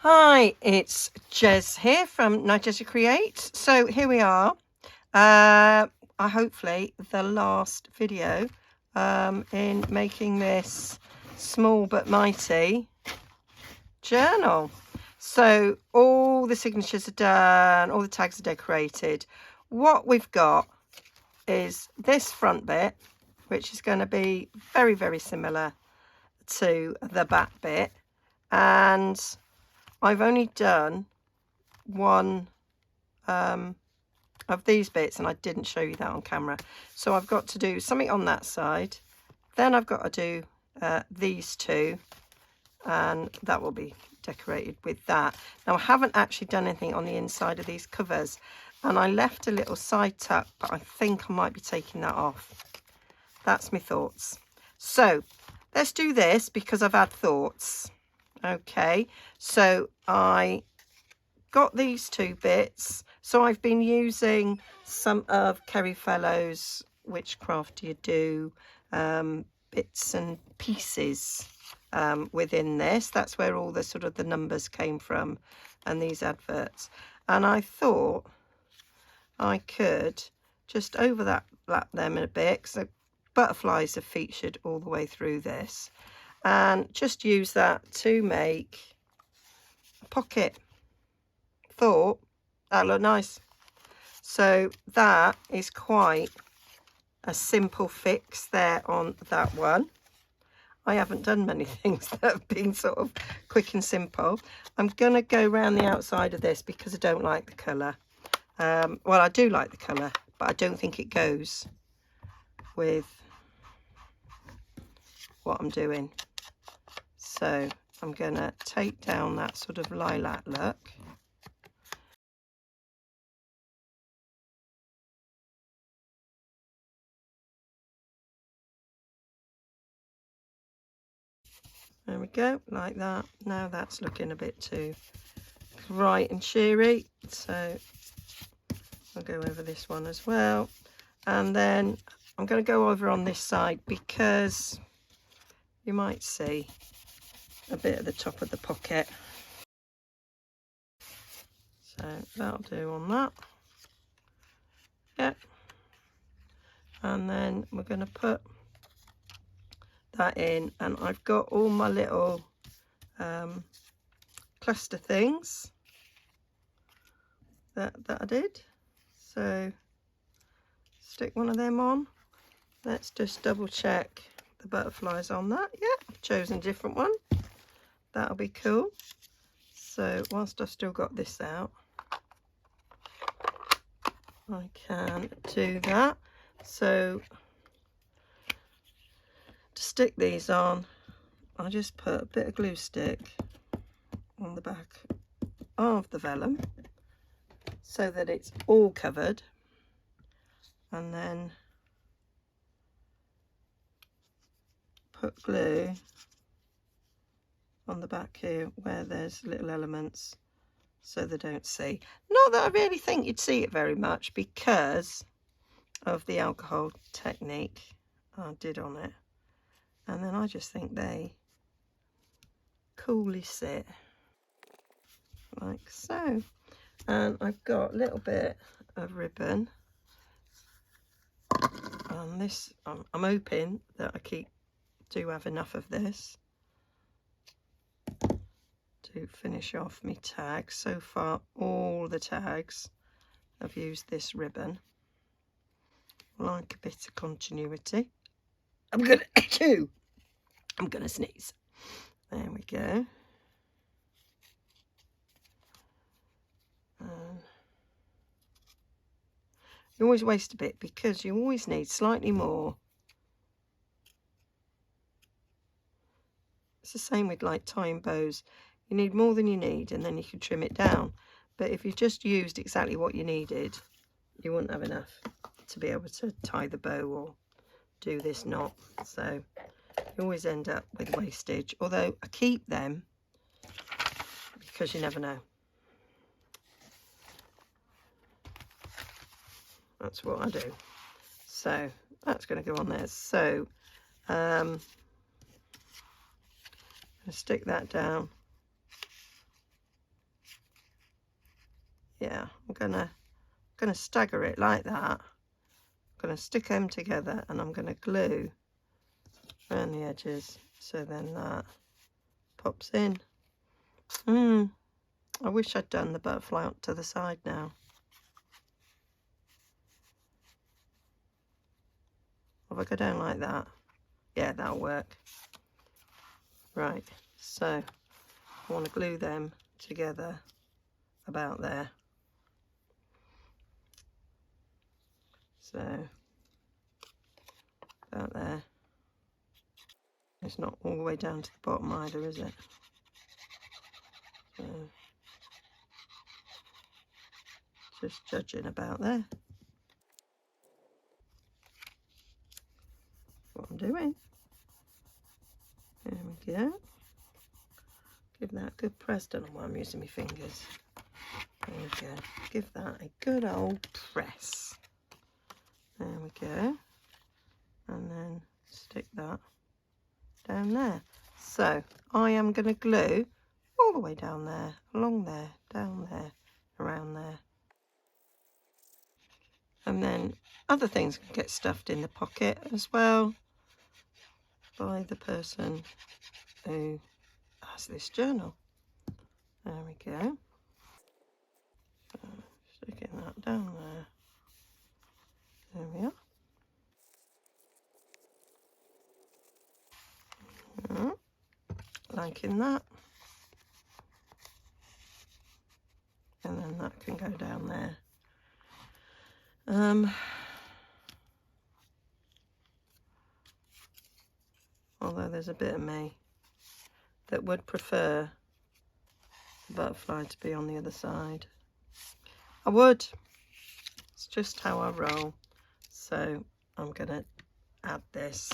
Hi, it's Jez here from Nigezza Create. So here we are. Hopefully the last video in making this small but mighty journal. So all the signatures are done, all the tags are decorated. What we've got is this front bit, which is going to be very, very similar to the back bit. And I've only done one of these bits, and I didn't show you that on camera. So I've got to do something on that side. Then I've got to do these two, and that will be decorated with that. Now I haven't actually done anything on the inside of these covers, and I left a little side tuck, but I think I might be taking that off. That's my thoughts. So let's do this because I've had thoughts. Okay, so I got these two bits. So I've been using some of Kerry Fellow's Witchcraft You Do bits and pieces within this. That's where all the sort of the numbers came from and these adverts. And I thought I could just overlap them in a bit, because the butterflies are featured all the way through this, and just use that to make a pocket. Thought that looked nice. So that is quite a simple fix there on that one. I haven't done many things that have been sort of quick and simple. I'm going to go around the outside of this because I don't like the colour. Well, I do like the colour, but I don't think it goes with what I'm doing. So I'm going to take down that sort of lilac look. There we go, like that. Now that's looking a bit too bright and cheery, so I'll go over this one as well. And then I'm going to go over on this side because you might see a bit at the top of the pocket. So that'll do on that. Yeah. And then we're going to put that in, and I've got all my little cluster things that I did. So stick one of them on. Let's just double check the butterflies on that. Yeah, I've chosen a different one. That'll be cool. So whilst I've still got this out, I can do that. So to stick these on, I just put a bit of glue stick on the back of the vellum so that it's all covered, and then put glue on the back here where there's little elements so they don't see. Not that I really think you'd see it very much because of the alcohol technique I did on it, and then I just think they coolly sit like so. And I've got a little bit of ribbon on this. I'm hoping that I do have enough of this to finish off my tags. So far all the tags I've used this ribbon. Like a bit of continuity. I'm gonna sneeze. There we go. You always waste a bit because you always need slightly more. It's the same with like tying bows. You need more than you need, and then you can trim it down. But if you just used exactly what you needed, you wouldn't have enough to be able to tie the bow or do this knot. So you always end up with wastage, although I keep them because you never know. That's what I do. So that's going to go on there. So I'm going to stick that down I'm gonna stagger it like that. I'm gonna stick them together and I'm gonna glue around the edges, so then that pops in. I wish I'd done the butterfly up to the side now. If I go down like that, yeah, that'll work. Right, so I want to glue them together about there. So about there. It's not all the way down to the bottom either, is it? So just judging about there. What I'm doing. There we go. Give that a good press. Don't know why I'm using my fingers. There we go. Give that a good old press. There we go. And then stick that down there. So I am going to glue all the way down there, along there, down there, around there. And then other things can get stuffed in the pocket as well by the person who has this journal. There we go. So sticking that down there. There we are. Liking that. And then that can go down there. Although there's a bit of me that would prefer the butterfly to be on the other side. I would. It's just how I roll. So I'm going to add this.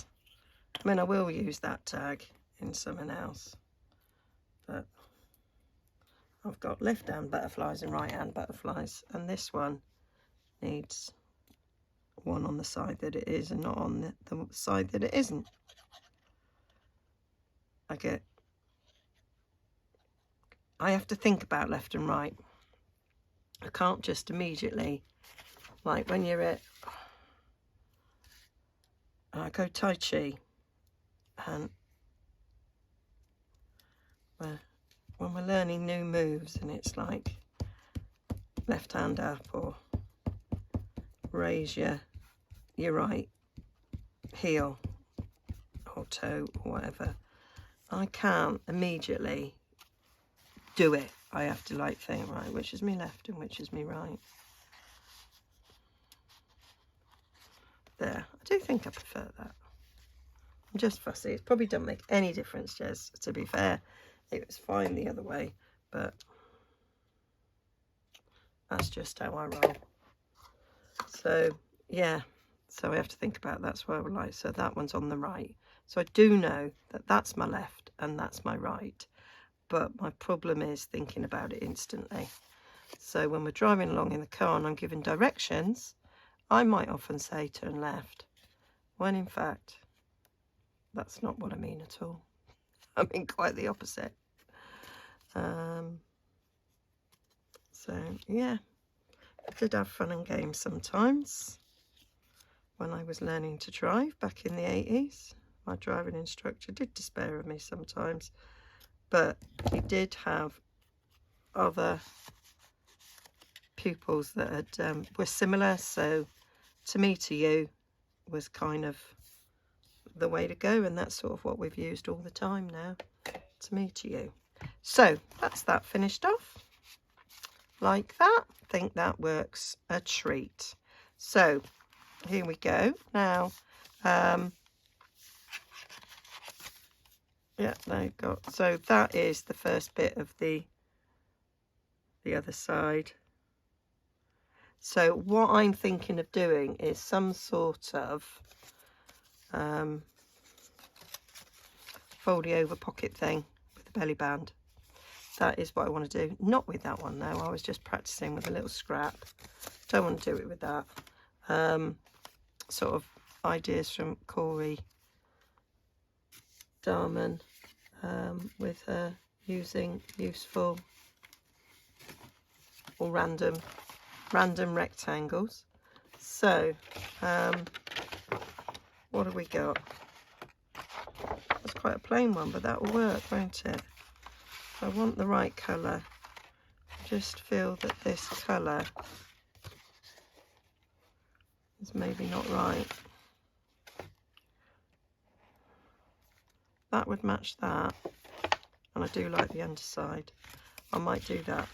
I mean, I will use that tag in something else. But I've got left-hand butterflies and right-hand butterflies. And this one needs one on the side that it is and not on the side that it isn't. I have to think about left and right. I can't just immediately, like when you're at, I go Tai Chi, and when we're learning new moves and it's like left hand up or raise your right heel or toe or whatever, I can't immediately do it. I have to like think, right, which is me left and which is me right. There, I do think I prefer that. I'm just fussy. It probably doesn't make any difference, Jez, to be fair. It was fine the other way, but that's just how I roll. So yeah, so I have to think about that's where I would like. So that one's on the right. So I do know that that's my left and that's my right. But my problem is thinking about it instantly. So when we're driving along in the car and I'm giving directions, I might often say turn left, when in fact, that's not what I mean at all. I mean quite the opposite. So yeah, I did have fun and games sometimes when I was learning to drive back in the 80s. My driving instructor did despair of me sometimes, but he did have other pupils that had were similar. So to me, to you was kind of the way to go, and that's sort of what we've used all the time now. To me, to you. So that's that finished off like that. I think that works a treat. So here we go. Now yeah, there you go. So that is the first bit of the other side. So what I'm thinking of doing is some sort of foldy over pocket thing with the belly band. That is what I want to do. Not with that one though. I was just practicing with a little scrap. Don't want to do it with that. Sort of ideas from Corey Darman with her using useful or random random rectangles. So what have we got? That's quite a plain one, but that will work, won't it? I want the right colour. Just feel that this colour is maybe not right. That would match that, and I do like the underside. I might do that.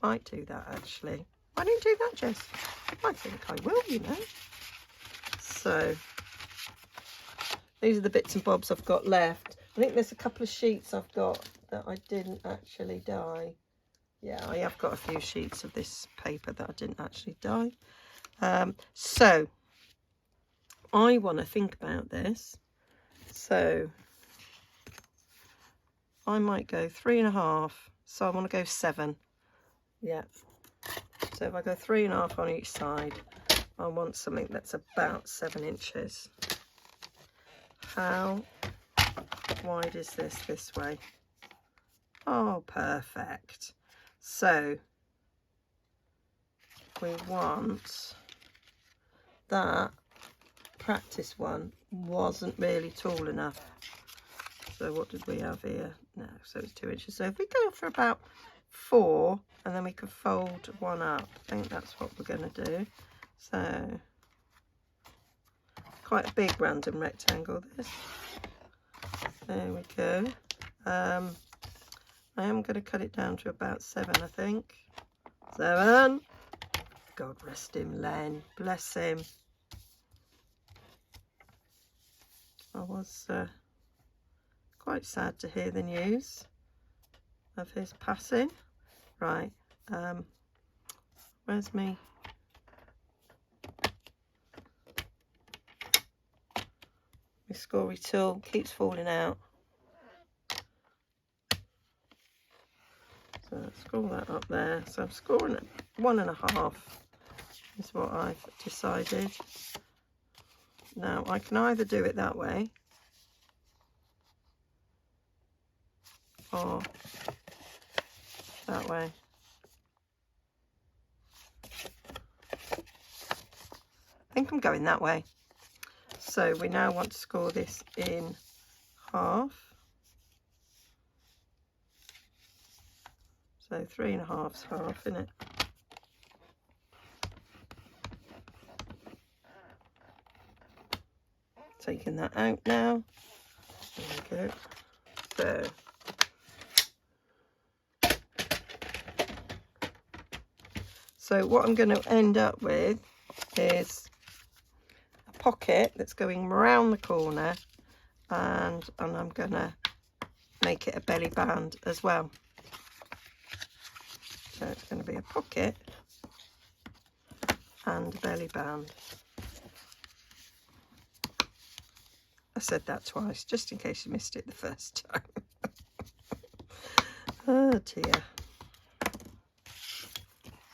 Might do that actually. Why don't you do that, Jess? I think I will, you know. So these are the bits and bobs I've got left. I think there's a couple of sheets I've got that I didn't actually dye. Yeah, I have got a few sheets of this paper that I didn't actually dye. So I want to think about this. So I might go 3.5. So I want to go 7. Yeah. So if I go 3.5 on each side, I want something that's about 7 inches. How wide is this way? Oh, perfect. So we want that practice one wasn't really tall enough. So what did we have here? No, so it's 2 inches. So if we go for about 4, and then we can fold one up, I think that's what we're going to do. So quite a big random rectangle this. There we go. I am going to cut it down to about 7, I think. 7. God rest him, Len. Bless him. I was quite sad to hear the news of his passing. Right. Where's me? My scory tool keeps falling out. So let's scroll that up there. So I'm scoring at 1.5 is what I've decided. Now I can either do it that way or that way. I think I'm going that way. So we now want to score this in half. So 3.5's half, isn't it? Taking that out now. There we go. So what I'm going to end up with is a pocket that's going around the corner, and I'm going to make it a belly band as well. So it's going to be a pocket and a belly band. I said that twice, just in case you missed it the first time. Oh dear.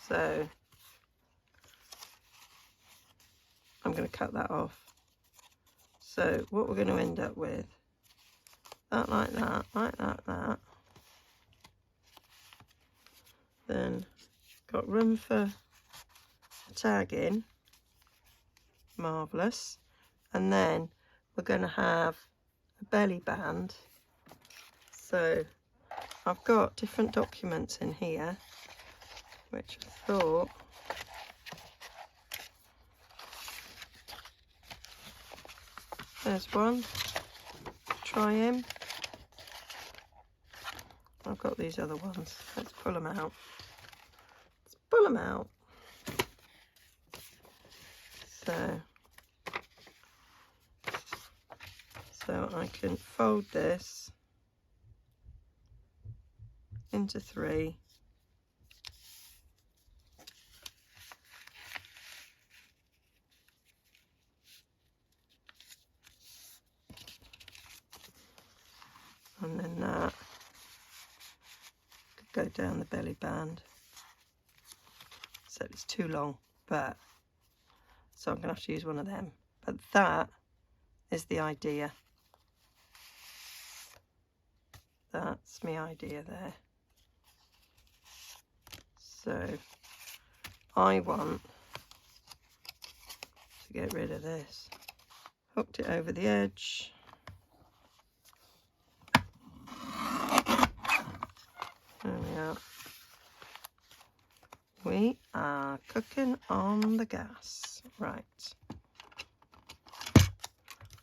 So I'm going to cut that off. So what we're going to end up with, that like that, like that, that. Then got room for a tag in. Marvellous. And then we're going to have a belly band. So I've got different documents in here, which I thought there's one. Try him. I've got these other ones. Let's pull them out. Let's pull them out. So I can fold this into 3. And then that could go down the belly band. So it's too long, but so I'm going to have to use one of them. But that is the idea. That's my idea there. So I want to get rid of this. Hooked it over the edge. There we are. We are cooking on the gas. Right.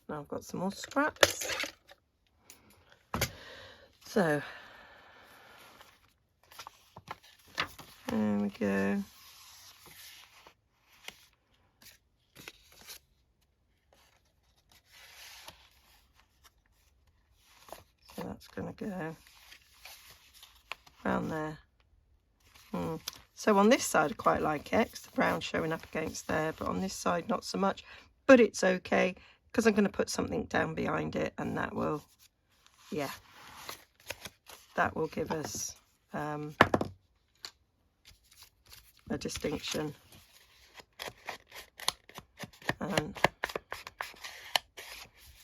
Now I've got some more scraps. So, there we go. So that's going to go around there. So on this side I quite like it, 'cause the brown's showing up against there, but on this side not so much. But it's okay, because I'm going to put something down behind it, and that will, yeah, that will give us a distinction. And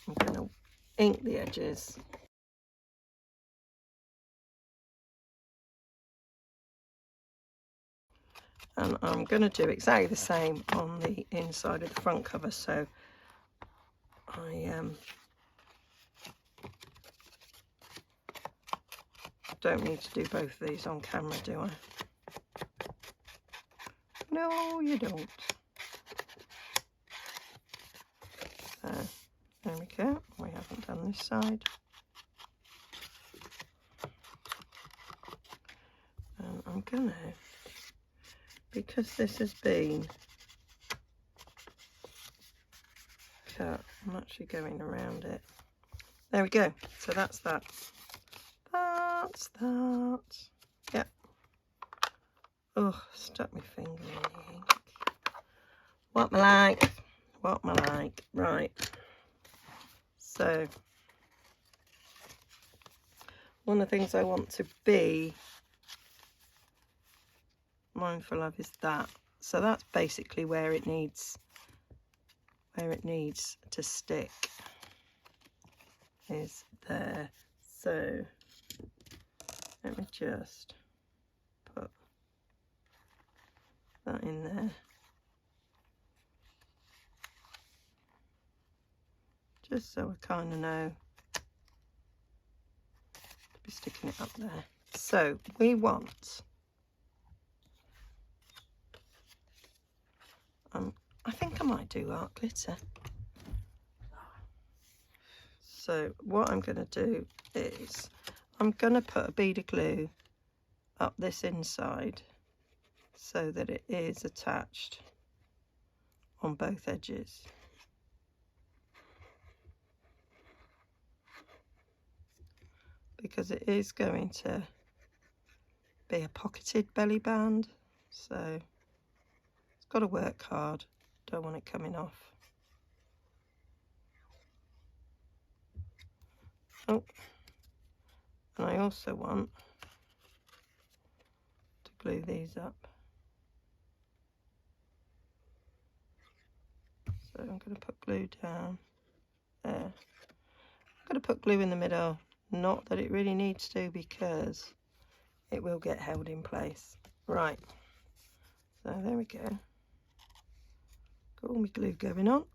I'm going to ink the edges. And I'm going to do exactly the same on the inside of the front cover. So I don't need to do both of these on camera, do I? No, you don't. So there we go. We haven't done this side. And I'm going to, because this has been cut, I'm actually going around it. There we go. So that's that. That's that. Yep. Oh, stuck my finger in the ink. What my like? What my like? Right. So one of the things I want to be mindful of is that. So that's basically where it needs to stick, is there. So let me just put that in there, just so I kind of know to be sticking it up there. So we want, I think I might do art glitter. So what I'm going to do is I'm going to put a bead of glue up this inside so that it is attached on both edges. Because it is going to be a pocketed belly band, so it's got to work hard. Don't want it coming off. Oh, and I also want to glue these up. So I'm going to put glue down there. I'm going to put glue in the middle. Not that it really needs to, because it will get held in place. Right, so there we go. Got all my glue going on.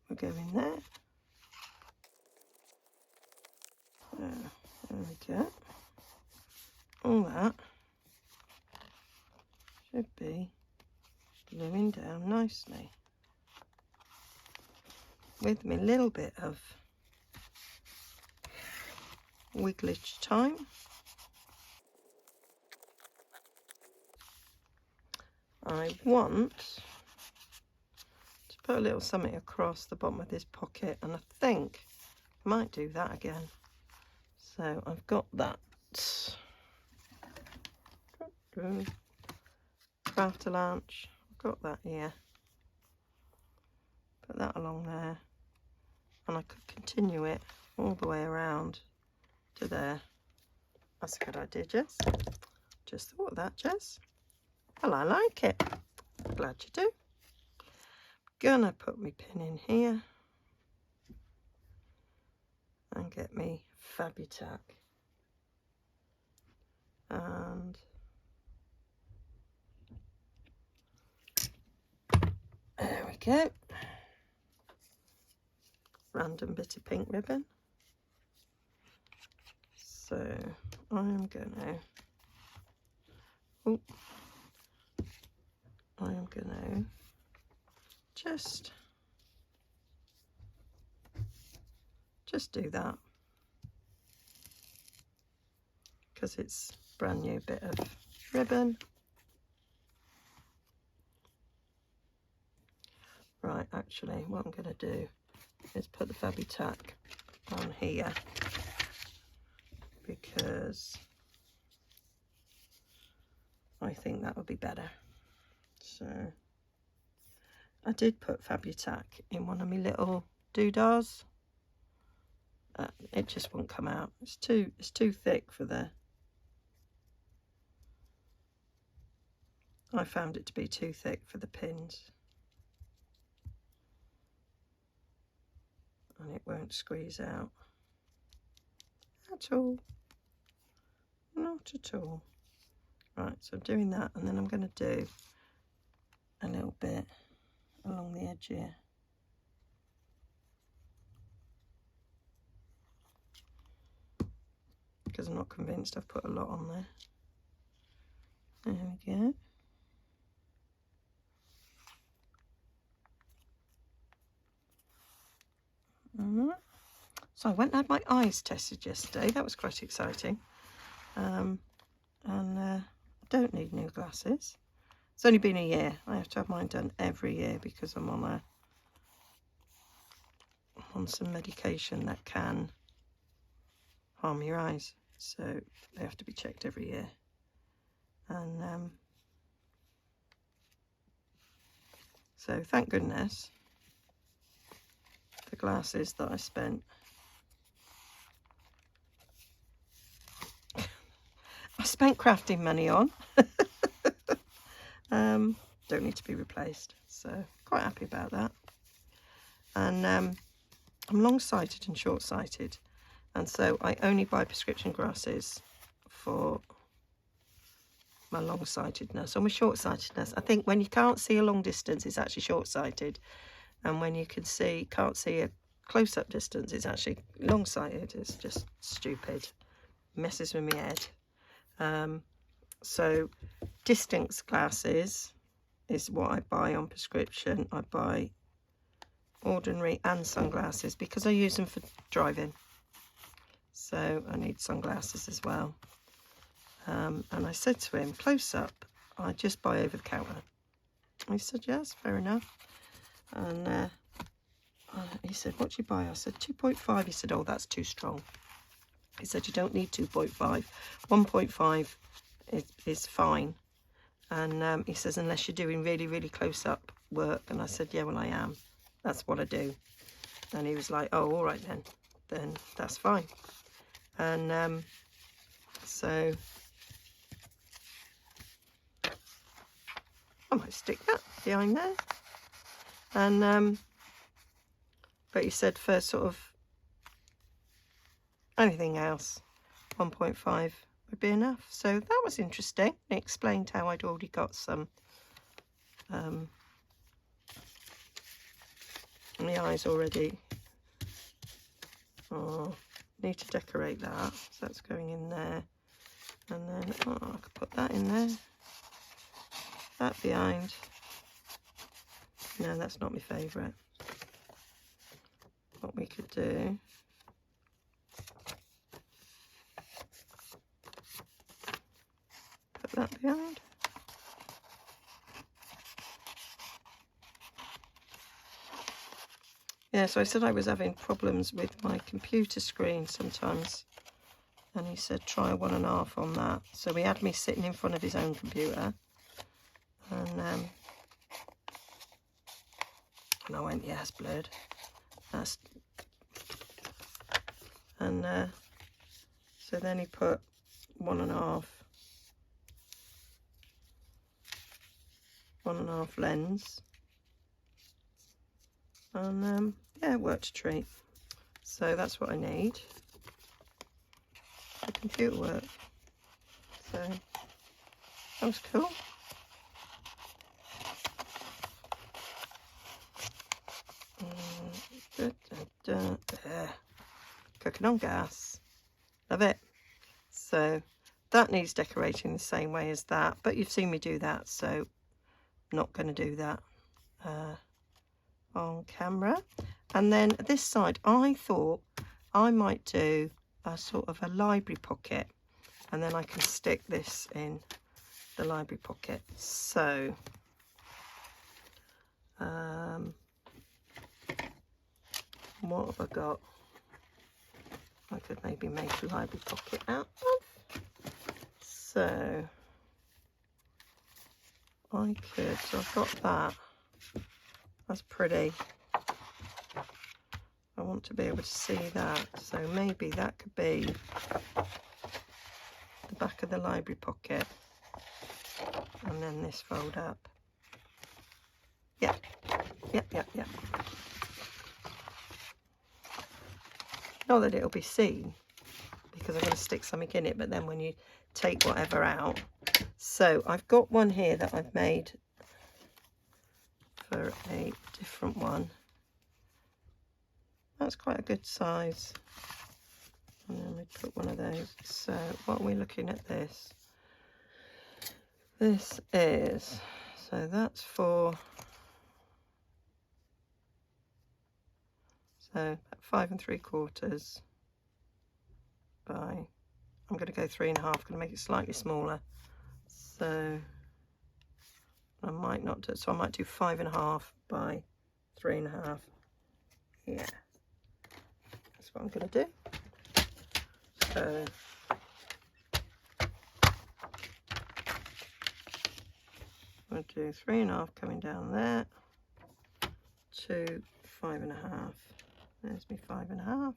We're going there. There we go. All that should be gluing down nicely with my little bit of wigglage time. I want to put a little something across the bottom of this pocket, and I think I might do that again. So I've got that craft a lunch. I've got that here. Put that along there, and I could continue it all the way around to there. That's a good idea, Jess. Just thought of that, Jess. Well, I like it. Glad you do. Gonna put my pin in here and get me Fabitac. And there we go. Random bit of pink ribbon. So I'm gonna, just do that, because it's a brand new bit of ribbon. Right, actually what I'm going to do is put the Fabitac on here, because I think that would be better. So I did put Fabitac in one of my little doodahs. It just won't come out. It's too thick for the, I found it to be too thick for the pins, and it won't squeeze out at all, not at all. Right, so I'm doing that, and then I'm going to do a little bit along the edge here. Because I'm not convinced I've put a lot on there. There we go. So I went and had my eyes tested yesterday. That was quite exciting. And I don't need new glasses. It's only been a year. I have to have mine done every year because I'm on some medication that can harm your eyes. So they have to be checked every year. And so thank goodness the glasses that I spent crafting money on don't need to be replaced, so quite happy about that. And I'm long-sighted and short-sighted, and so I only buy prescription glasses for my long-sightedness or my short-sightedness. I think when you can't see a long distance, it's actually short-sighted, and when you can't see a close-up distance, it's actually long-sighted. It's just stupid, messes with my head. So distance glasses is what I buy on prescription. I buy ordinary and sunglasses because I use them for driving, so I need sunglasses as well. And I said to him, close up, I just buy over the counter. He said, yes, fair enough. And he said, what do you buy? I said 2.5. He said, oh, that's too strong. He said, you don't need 2.5. 1.5 is fine. And he says, unless you're doing really, really close up work. And I said, yeah, well, I am. That's what I do. And he was like, oh, all right then that's fine. And so I might stick that behind there. And but he said for sort of anything else, 1.5 would be enough. So that was interesting. It explained how I'd already got some my eyes already. Oh, need to decorate that. So that's going in there. And then I could put that in there. That behind. No, that's not my favourite. What we could do, put that behind. Yeah, so I said I was having problems with my computer screen sometimes. And he said, try 1.5 on that. So he had me sitting in front of his own computer. And I went, yeah, it's blurred. And so then he put 1.5 lens. And yeah, it worked a treat. So that's what I need for computer work. So that was cool. Cooking on gas. Love it. So that needs decorating the same way as that, but you've seen me do that, so I'm not going to do that on camera. And then this side, I thought I might do a sort of a library pocket, and then I can stick this in the library pocket. So what have I got? I could maybe make a library pocket out of. So I could, so I've got that. That's pretty. I want to be able to see that. So maybe that could be the back of the library pocket. And then this fold up. Yep. Not that it'll be seen, because I'm going to stick something in it, but then when you take whatever out. So I've got one here that I've made for a different one. That's quite a good size. And then we put one of those. So what are we looking at this? This is, so that's for, so 5 3/4 by, I'm going to go 3 1/2, going to make it slightly smaller. So I might not do, so I might do 5 1/2 by 3 1/2. Yeah, that's what I'm going to do. So I'll do 3 1/2 coming down there to 5 1/2. There's me 5 1/2.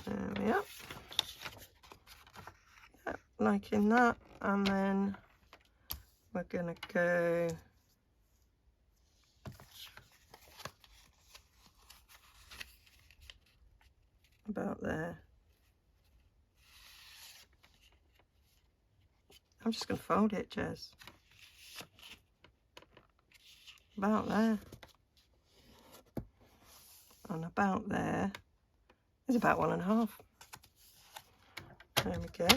There we are. Yep, liking that. And then we're gonna go about there. I'm just going to fold it, Jez. About there. And about there is about 1 1/2. There we go.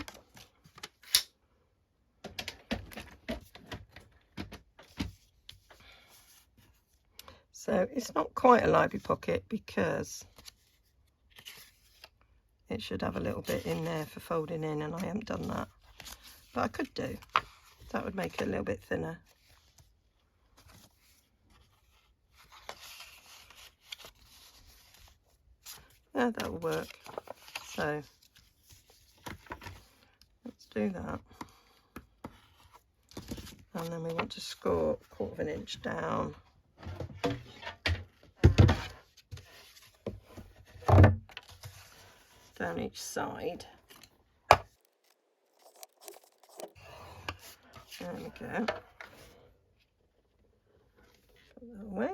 So it's not quite a library pocket because it should have a little bit in there for folding in, and I haven't done that. But I could do. That would make it a little bit thinner. Yeah, that will work. So let's do that. And then we want to score 1/4 inch down. Down each side. There we go. Put that away.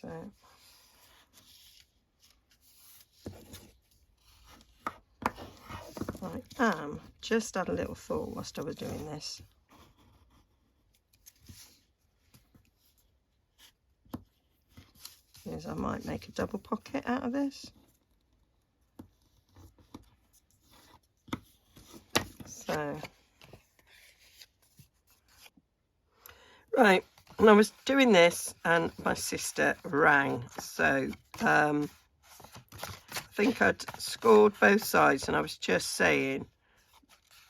So I just had a little thought whilst I was doing this. Is I might make a double pocket out of this. So, right, and I was doing this and my sister rang. So I think I'd scored both sides, and I was just saying,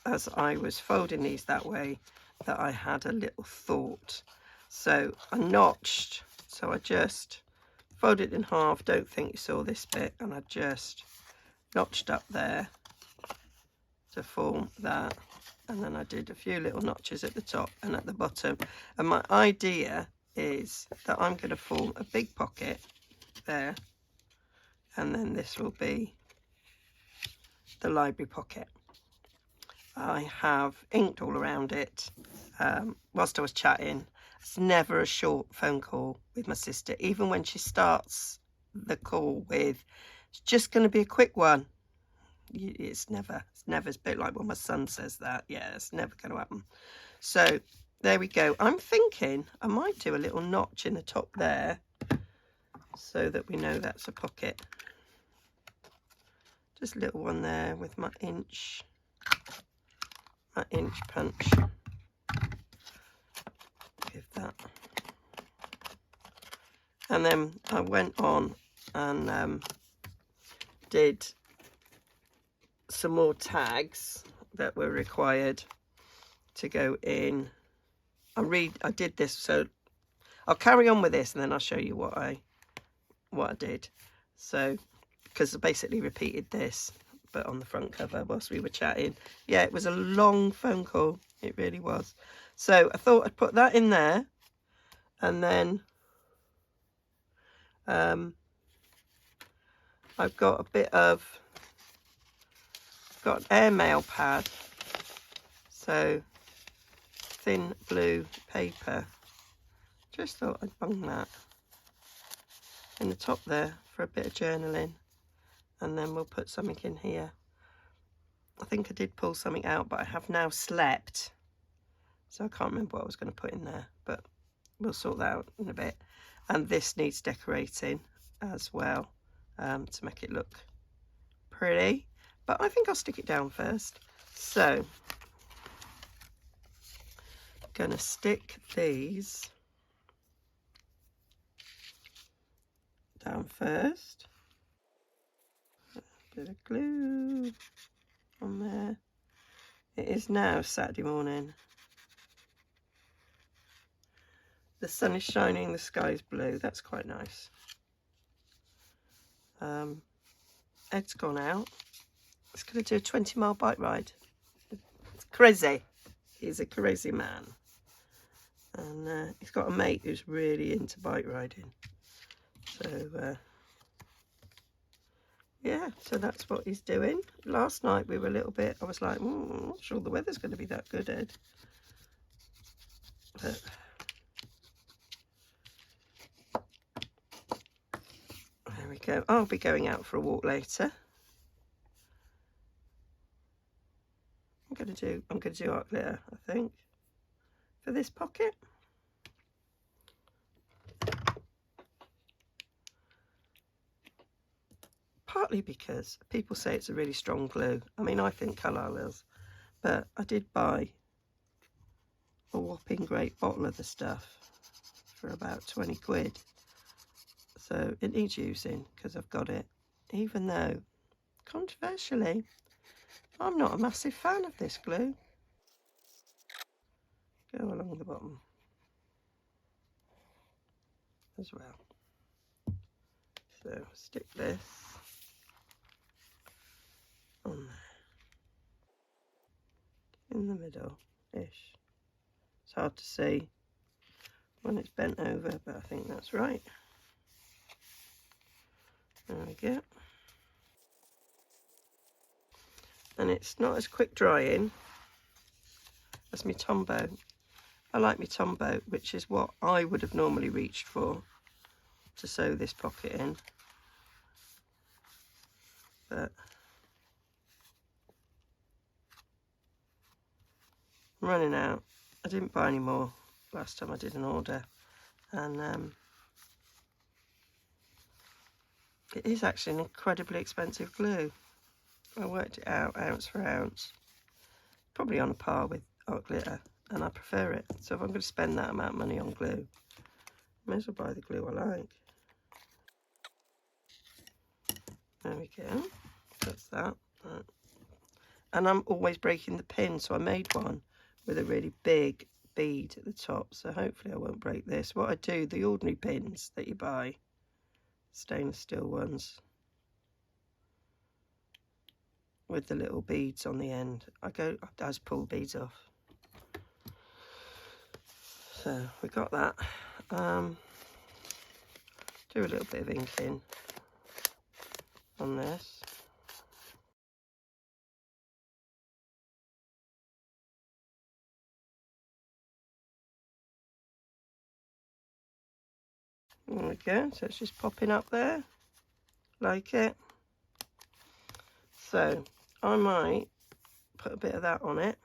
as I was folding these that way, that I had a little thought. So I notched, so I just folded in half. Don't think you saw this bit, and I just notched up there to form that, and then I did a few little notches at the top and at the bottom. And my idea is that I'm going to form a big pocket there, and then this will be the library pocket. I have inked all around it whilst I was chatting. It's never a short phone call with my sister, even when she starts the call with, it's just going to be a quick one. It's never a bit like when my son says that. Yeah, it's never going to happen. So there we go. I'm thinking I might do a little notch in the top there so that we know that's a pocket. Just a little one there with my inch punch. Give that. And then I went on and did some more tags that were required to go in. I did this, so I'll carry on with this and then I'll show you what I did. So, because I basically repeated this, but on the front cover whilst we were chatting. Yeah, it was a long phone call. It really was. So I thought I'd put that in there, and then I've got a bit of, got an airmail pad, so thin blue paper. Just thought I'd bung that in the top there for a bit of journaling, and then we'll put something in here. I think I did pull something out, but I have now slept, so I can't remember what I was going to put in there, but we'll sort that out in a bit. And this needs decorating as well, to make it look pretty, but I think I'll stick it down first. So I'm going to stick these down first. A bit of glue on there. It is now Saturday morning. The sun is shining, the sky is blue. That's quite nice. Ed's gone out. He's going to do a 20-mile bike ride. It's crazy. He's a crazy man. And he's got a mate who's really into bike riding. So, yeah, so that's what he's doing. Last night we were a little bit, I was like, I'm not sure the weather's going to be that good, Ed. But there we go. I'll be going out for a walk later. I'm going to do art glitter, I think, for this pocket. Partly because people say it's a really strong glue. I mean, I think Carlisle is, but I did buy a whopping great bottle of the stuff for about 20 quid. So it needs using because I've got it, even though, controversially, I'm not a massive fan of this glue. Go along the bottom as well. So stick this on there, in the middle-ish. It's hard to see when it's bent over, but I think that's right. There we go. And it's not as quick drying as my Tombow. I like my Tombow, which is what I would have normally reached for to sew this pocket in. But I'm running out. I didn't buy any more last time I did an order. And it is actually an incredibly expensive glue. I worked it out ounce for ounce. Probably on a par with art glitter, and I prefer it. So if I'm going to spend that amount of money on glue, I may as well buy the glue I like. There we go. That's that. And I'm always breaking the pin, so I made one with a really big bead at the top, so hopefully I won't break this. What I do, the ordinary pins that you buy, stainless steel ones with the little beads on the end, I just pull the beads off. So we got that. Do a little bit of inking. There we go, so it's just popping up there, like it. So I might put a bit of that on it.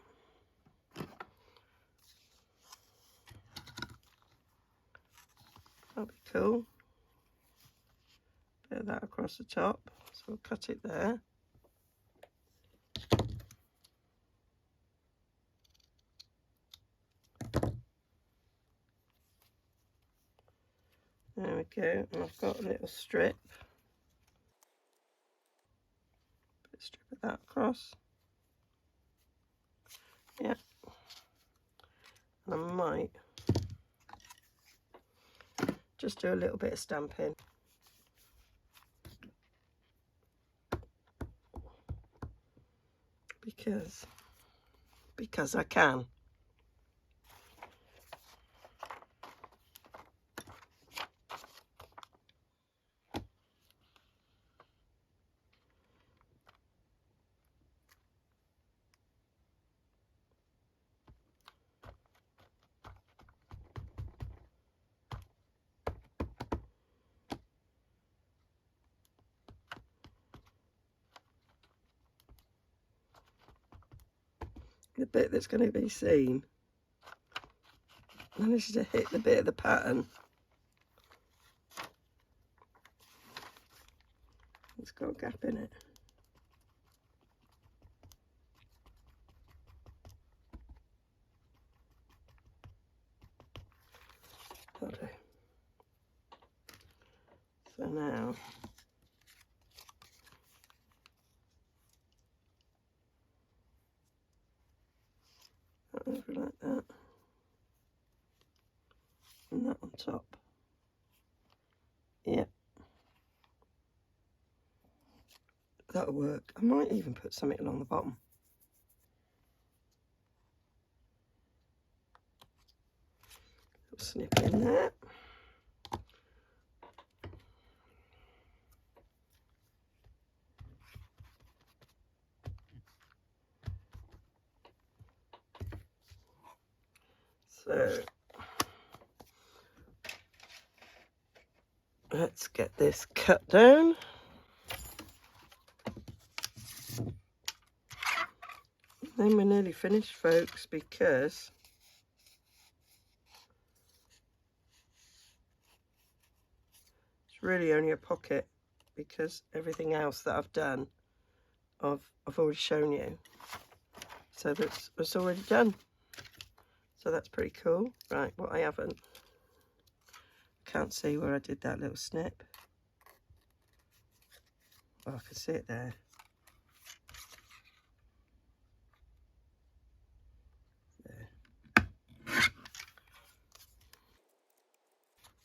That'll be cool. Bit of that across the top, so I'll cut it there. There we go, and I've got a little strip. Put a strip of that across. Yeah. And I might just do a little bit of stamping. Because I can. The bit that's going to be seen, managed to hit the bit of the pattern. It's got a gap in it. That'll do. So now over like that, and that on top. Yeah, that'll work. I might even put something along the bottom. Little snip in there. So let's get this cut down. Then we're nearly finished, folks, because it's really only a pocket, because everything else that I've done I've already shown you, so that's already done. So that's pretty cool. Right, what I haven't, can't see where I did that little snip. Oh, I can see it there.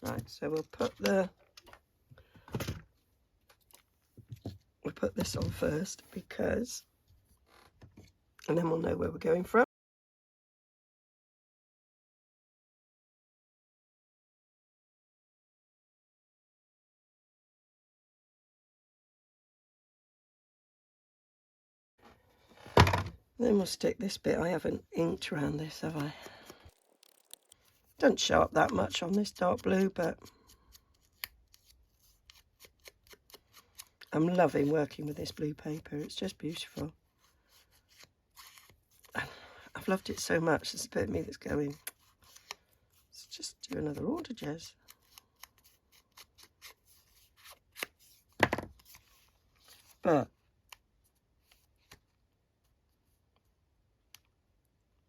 Right, so we'll put this on first, because, and then we'll know where we're going from. Then we'll stick this bit. I haven't inked around this, have I? Doesn't show up that much on this dark blue, but I'm loving working with this blue paper. It's just beautiful. I've loved it so much. There's a bit of me that's going, let's just do another order, Jez. But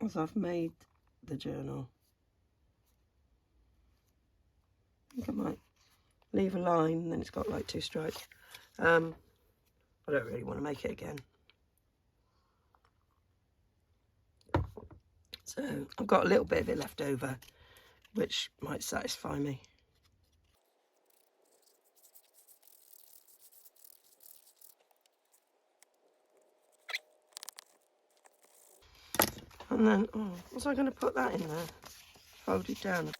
as I've made the journal, I think I might leave a line, and then it's got like 2 stripes. I don't really want to make it again. So I've got a little bit of it left over, which might satisfy me. And then, oh, was I going to put that in there? Folded down.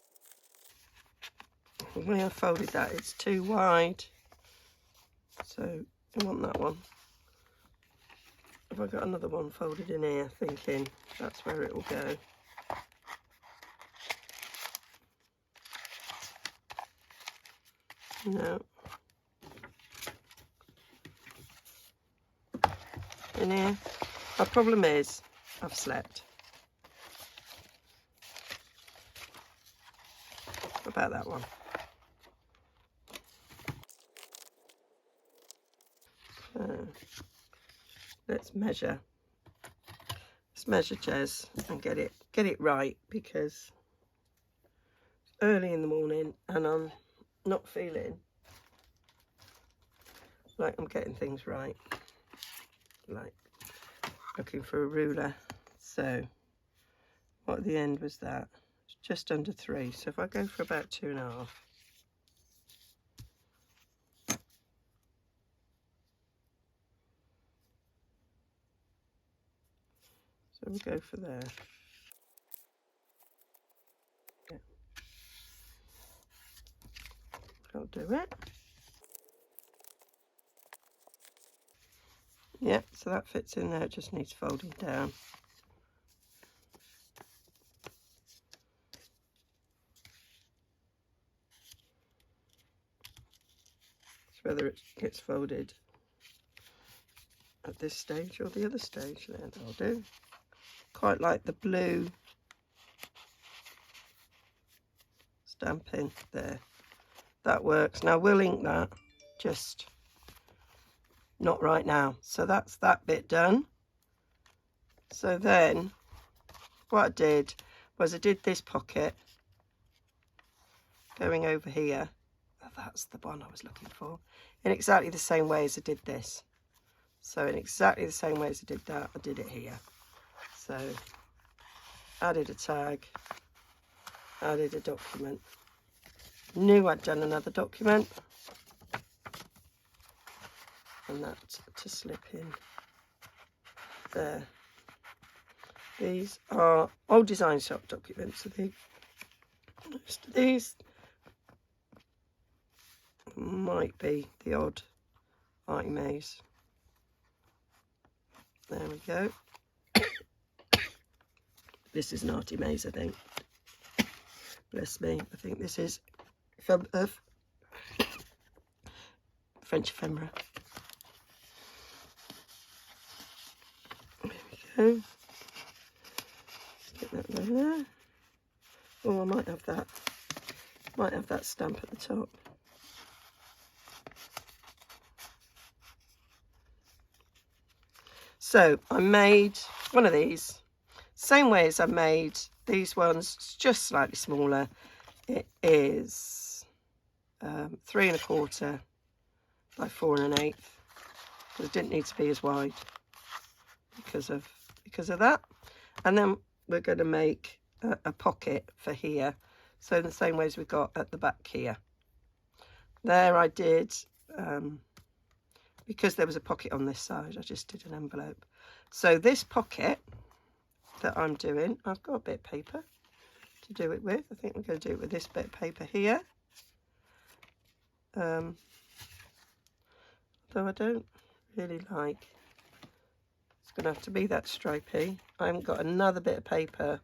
The way I folded that, it's too wide. So I want that one. Have I got another one folded in here, thinking that's where it will go? No. In here. My problem is I've slept. About that one. Let's measure. Let's measure Jez and get it right, because it's early in the morning and I'm not feeling like I'm getting things right. Like looking for a ruler. So what at the end was that? It's just under 3. So if I go for about 2.5. So we'll go for there. Yeah. That'll do it. Yeah, so that fits in there. It just needs folding down. It's whether it gets folded at this stage or the other stage. There, that'll do. Quite like the blue stamping there. That works. Now we'll ink that, just not right now. So that's that bit done. So then what I did was I did this pocket going over here. Oh, that's the one I was looking for. In exactly the same way as I did this. So in exactly the same way as I did that, I did it here. So added a tag, added a document. Knew I'd done another document. And that to slip in there. These are old design shop documents. So most of these might be the odd Artie Mays. There we go. This is an Artie Mays, I think. Bless me. I think this is French ephemera. There we go. Get that there. Oh, I might have that. Might have that stamp at the top. So I made one of these, same way as I made these ones, it's just slightly smaller. It is 3 1/4 by 4 1/8. But it didn't need to be as wide because of that. And then we're going to make a pocket for here. So in the same way as we got at the back here. There I did, because there was a pocket on this side, I just did an envelope. So this pocket that I'm doing, I've got a bit of paper to do it with. I think we're going to do it with this bit of paper here. Though I don't really like, it's going to have to be that stripy. I haven't got another bit of paper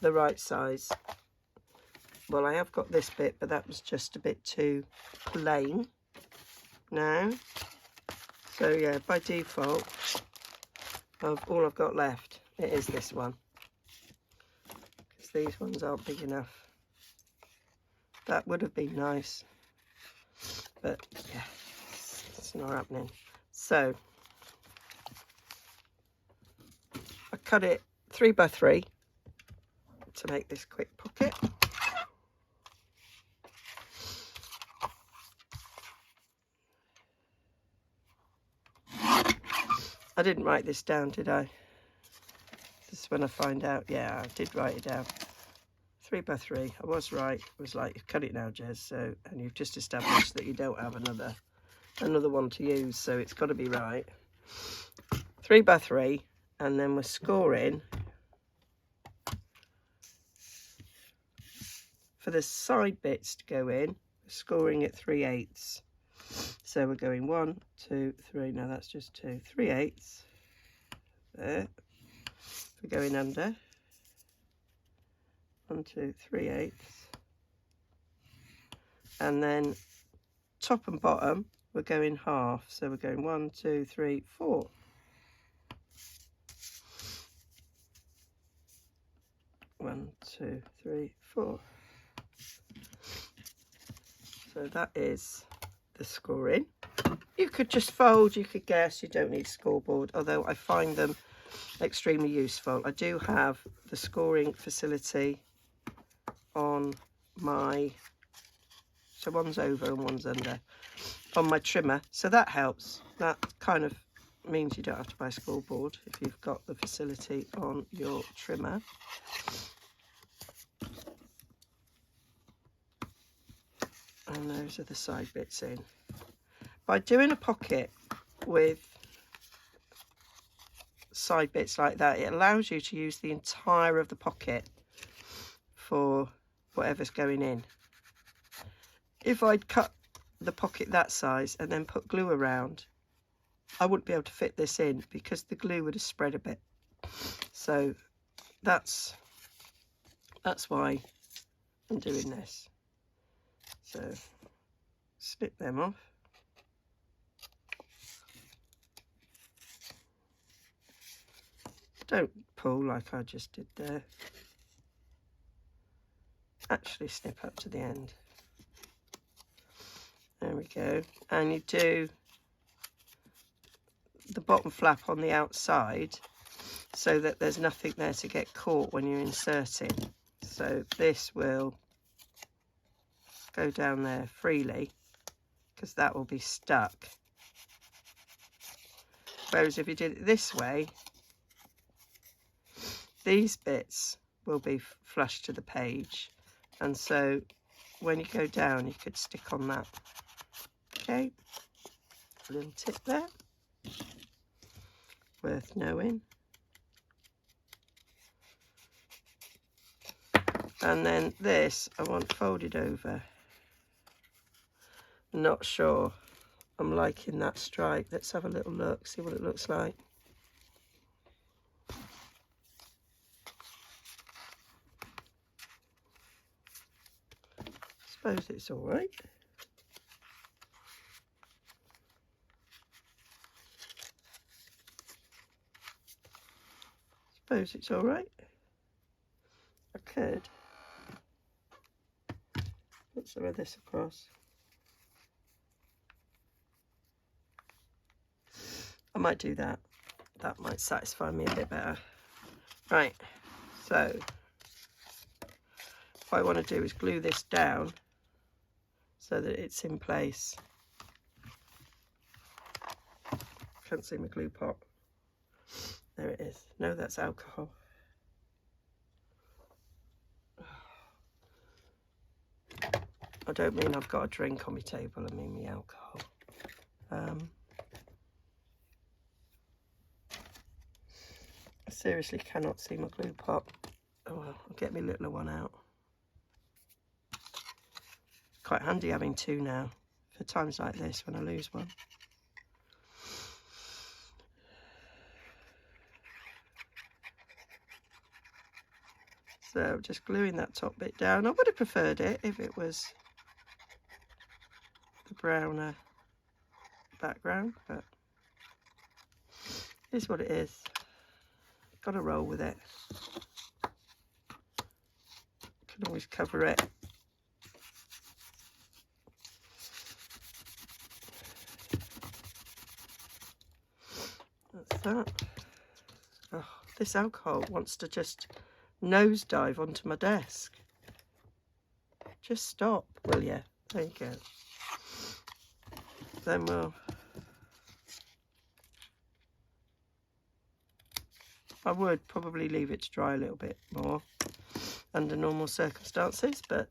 the right size. Well, I have got this bit, but that was just a bit too plain now. So yeah, by default, all I've got left, it is this one. Because these ones aren't big enough. That would have been nice. But yeah, it's not happening. So I cut it 3 by 3 to make this quick pocket. I didn't write this down, did I? This is when I find out. Yeah, I did write it down. 3 by 3. I was right. It was like, cut it now, Jez. So, and you've just established that you don't have another one to use, so it's got to be right. 3 by 3, and then we're scoring for the side bits to go in. We're scoring at 3/8. So we're going 1, 2, 3. No, that's just 2. 3/8. There. We're going under. 1, 2, 3/8. And then top and bottom, we're going half. So we're going 1, 2, 3, 4. One, two, three, 4. So that is the scoring. You could just fold, you could guess, you don't need a scoreboard, although I find them extremely useful. I do have the scoring facility on my, so one's over and one's under, on my trimmer, so that helps. That kind of means you don't have to buy a scoreboard if you've got the facility on your trimmer. And those are the side bits in. By doing a pocket with side bits like that, it allows you to use the entire of the pocket for whatever's going in. If I'd cut the pocket that size and then put glue around, I wouldn't be able to fit this in because the glue would have spread a bit. So that's why I'm doing this. So snip them off. Don't pull like I just did there. Actually snip up to the end. There we go. And you do the bottom flap on the outside so that there's nothing there to get caught when you're inserting. So this will go down there freely because that will be stuck. Whereas if you did it this way, these bits will be flush to the page, and so when you go down you could stick on that. Okay, a little tip there, worth knowing. And then this I want folded over. Not sure I'm liking that stripe. Let's have a little look, see what it looks like. Suppose it's all right. Suppose it's all right. I could put some of this across. I might do that. That might satisfy me a bit better. Right, so what I want to do is glue this down so that it's in place. Can't see my glue pot. There it is. No, that's alcohol. I don't mean I've got a drink on my table, I mean the alcohol. I seriously cannot see my glue pot. Oh well, I'll get my littler one out. Quite handy having two now for times like this when I lose one. So just gluing that top bit down. I would have preferred it if it was the browner background, but here's what it is. Got to roll with it. Can always cover it. That's that. Oh, this alcohol wants to just nosedive onto my desk. Just stop, will you? There you go. Then I would probably leave it to dry a little bit more under normal circumstances, but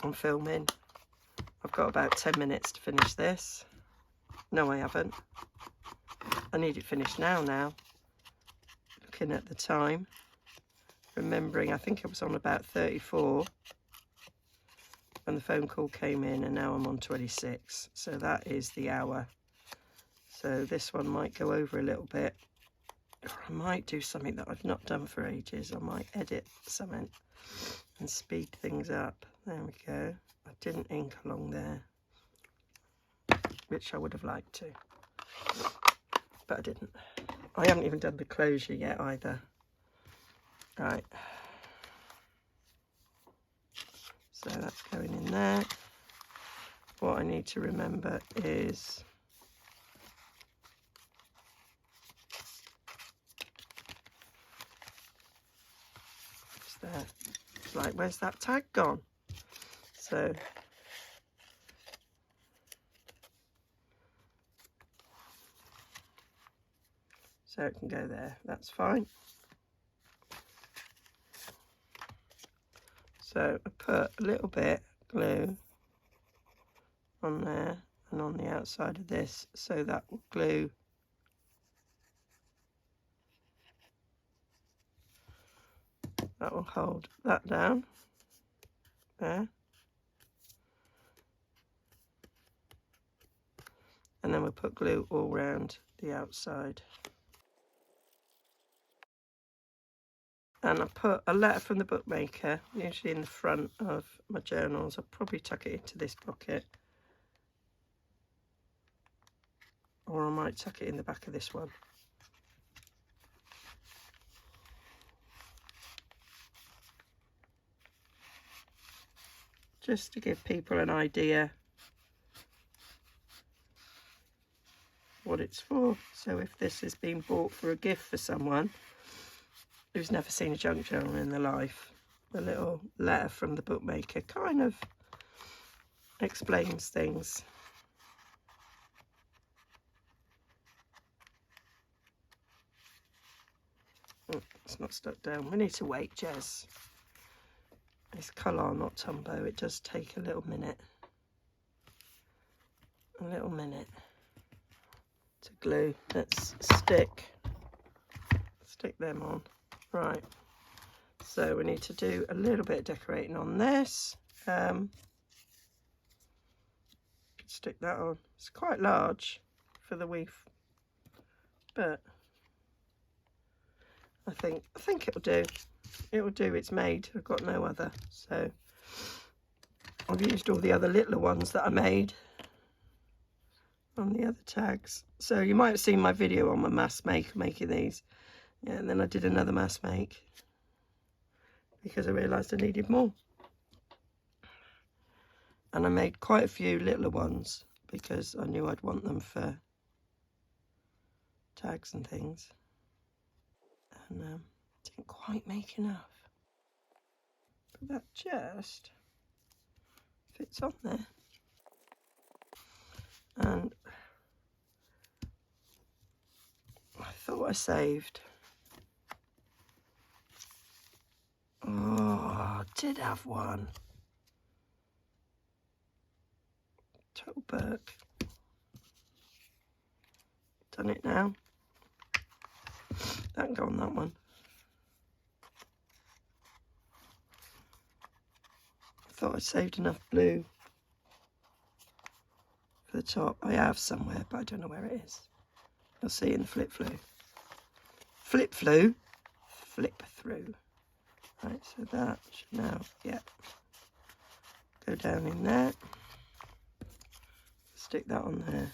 I'm filming. I've got about 10 minutes to finish this. No, I haven't. I need it finished now. Looking at the time, remembering I think I was on about 34 when the phone call came in, and now I'm on 26. So that is the hour. So this one might go over a little bit. Or I might do something that I've not done for ages. I might edit something and speed things up. There we go. I didn't ink along there. which I would have liked to, but I didn't. I haven't even done the closure yet either. Right, so that's going in there. What I need to remember is it's there. It's like, where's that tag gone? So it can go there, that's fine. So I put a little bit glue on there and on the outside of this, so that will glue that will hold that down there, and then we'll put glue all round the outside. And I put a letter from the bookmaker, usually in the front of my journals. I'll probably tuck it into this pocket, or I might tuck it in the back of this one. Just to give people an idea what it's for. So if this has been bought for a gift for someone who's never seen a junk journal in their life, the little letter from the bookmaker kind of explains things. Oh, it's not stuck down. We need to wait, Jez. It's Collard, not Tumbo. It does take a little minute. To glue. Let's stick them on. Right, so we need to do a little bit of decorating on this. Stick that on. It's quite large for the wreath, but I think it'll do. It will do. It's made. I've got no other, so I've used all the other littler ones that I made on the other tags. So you might have seen my video on my mass make making these. Yeah, and then I did another mass make because I realised I needed more. And I made quite a few littler ones because I knew I'd want them for tags and things. And didn't quite make enough. But that just fits on there. And I thought I saved. Oh, I did have one. Total Burke. Done it now. That can go on that one. I thought I saved enough blue for the top. I have somewhere, but I don't know where it is. You'll see it in the flip through. Flip through. Right, so that should now, go down in there. Stick that on there.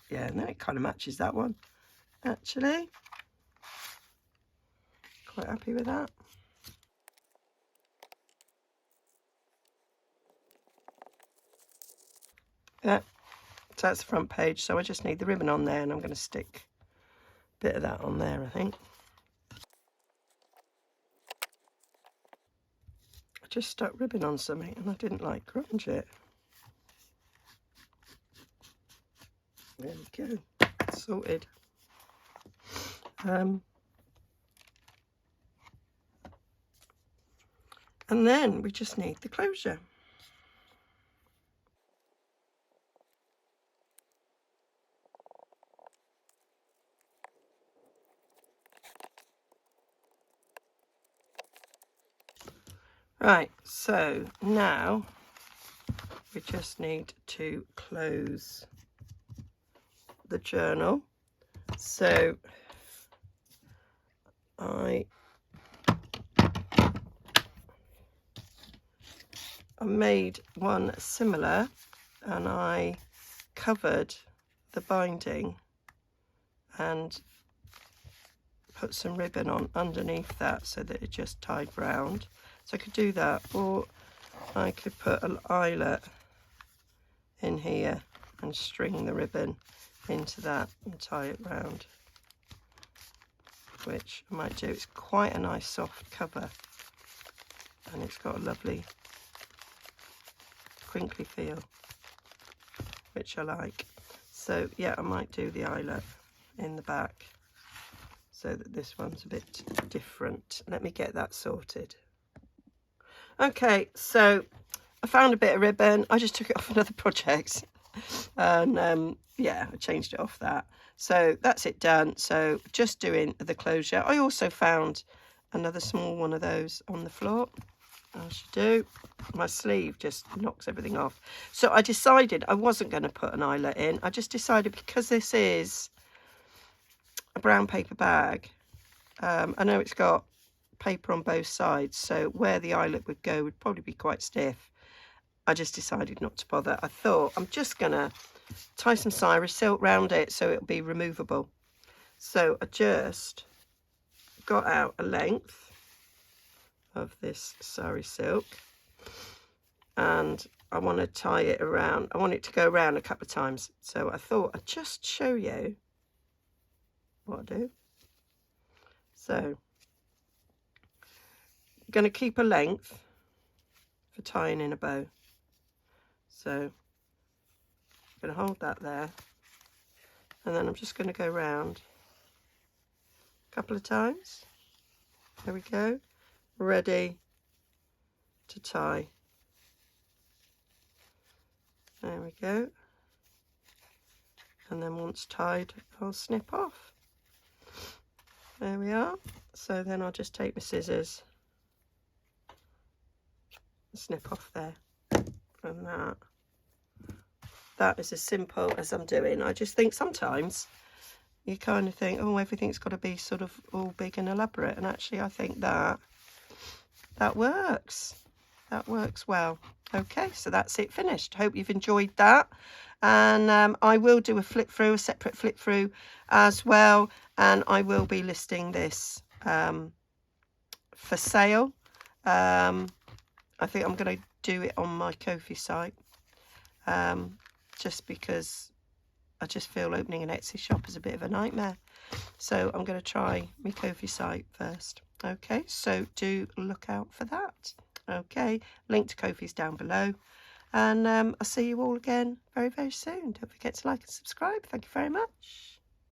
Yeah, and then it kind of matches that one, actually. Quite happy with that. Yeah, so that's the front page. So I just need the ribbon on there, and I'm going to stick a bit of that on there, I think. I just stuck ribbon on something, and I didn't like grunge it. There we go, sorted. And then we just need the closure. Right, so now we just need to close the journal. So I made one similar, and I covered the binding and put some ribbon on underneath that so that it just tied round. So I could do that, or I could put an eyelet in here and string the ribbon into that and tie it round, which I might do. It's quite a nice soft cover and it's got a lovely crinkly feel, which I like. So yeah, I might do the eyelet in the back so that this one's a bit different. Let me get that sorted. Okay, so I found a bit of ribbon. I just took it off another project and yeah, I changed it off that. So that's it done. So just doing the closure. I also found another small one of those on the floor, as you do. My sleeve just knocks everything off. So I decided I wasn't going to put an eyelet in. I just decided, because this is a brown paper bag, I know it's got paper on both sides, so where the eyelet would go would probably be quite stiff. I just decided not to bother. I thought I'm just going to tie some Cyrus silk round it so it'll be removable. So I just got out a length of this sari silk and I want to tie it around. I want it to go around a couple of times. So I thought I'd just show you what I do. So I'm going to keep a length for tying in a bow. So I'm going to hold that there and then I'm just going to go round a couple of times. There we go, ready to tie. There we go. And then once tied, I'll snip off. There we are. So then I'll just take my scissors and snip off there. And that is as simple as I'm doing. I just think sometimes you kind of think, oh, everything's got to be sort of all big and elaborate, and actually I think that works. That works well. Okay, so that's it finished. Hope you've enjoyed that, and I will do a separate flip through as well, and I will be listing this for sale. I think I'm going to do it on my Ko-fi site, just because I just feel opening an Etsy shop is a bit of a nightmare. So I'm going to try my Ko-fi site first. Okay, so do look out for that. Okay, link to Ko-fi's down below. And I'll see you all again very, very soon. Don't forget to like and subscribe. Thank you very much.